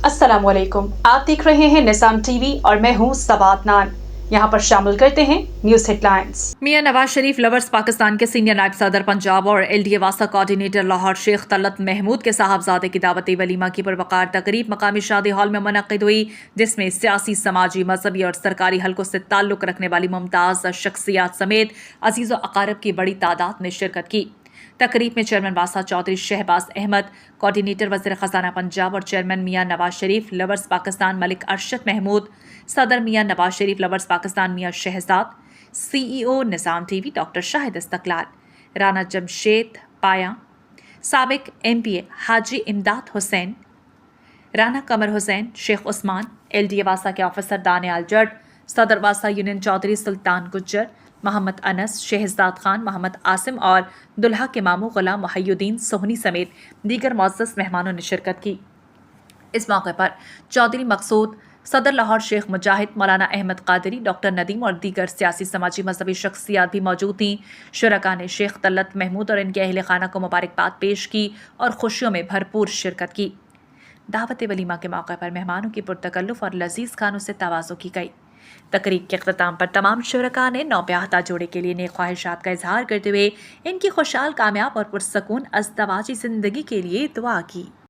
अस्सलाम वालेकुम। आप देख रहे हैं निज़ाम टीवी और मैं हूं सबात नान। यहाँ पर शामिल करते हैं न्यूज हेडलाइंस। मियां नवाज शरीफ लवर्स पाकिस्तान के सीनियर नायब सदर पंजाब और LDA वासा कोऑर्डिनेटर लाहौर शेख तलत महमूद के साहबजादे की दावत वलीमा की पुरवकार तकरीब मकामी शादी हॉल में मुनक्किद हुई, जिसमें सियासी, समाजी, मजहबी और सरकारी हलकों से ताल्लुक रखने वाली मुमताज शख्सियात समेत अजीज व अकारब की बड़ी तादाद ने शिरकत की। तकरीब में चेयरमैन वासा चौधरी शहबाज अहमद, कोऑर्डिनेटर वज़ीर ख़जाना पंजाब और चेयरमैन मियां नवाज शरीफ लवर्स पाकिस्तान मलिक अरशद महमूद, सदर Mian Nawaz Sharif lovers Pakistan Mian Shahzad, CEO Nizam TV doctor Shahid Istaqlal, Rana Jamshed Paya, साबिक MPA हाजी इमदाद हुसैन, राना कमर हुसैन, शेख उस्मान, LDA वासा के ऑफिसर दानियाल जट, सदर वासा यूनियन चौधरी सुल्तान गुज्जर, मोहम्मद अनस, शहजाद खान, मोहम्मद आसिम और दुल्हा के मामू गुलाम मुहय्युद्दीन सोहनी समेत दीगर मुअज़्ज़ज़ मेहमानों ने शिरकत की। इस मौके पर चौधरी मकसूद, सदर लाहौर शेख मुजाहिद, मौलाना अहमद कादरी, डॉक्टर नदीम और दीगर सियासी, समाजी, मजहबी शख्सियात भी मौजूद थीं। शुरका ने शेख तलत महमूद और इनके अहले खाना को मुबारकबाद पेश की और खुशियों में भरपूर शिरकत की। दावत वलीमा के मौके पर मेहमानों की पुरतकल्लुफ़ और लजीज खानों से तवाज़ो की गई। तकरीब के अख्ताम पर तमाम शुरका ने नौब्याहता जोड़े के लिए नेक ख्वाहिशात का इजहार करते हुए इनकी खुशहाल, कामयाब और पुरसकून अज़दवाजी ज़िंदगी के लिए दुआ की।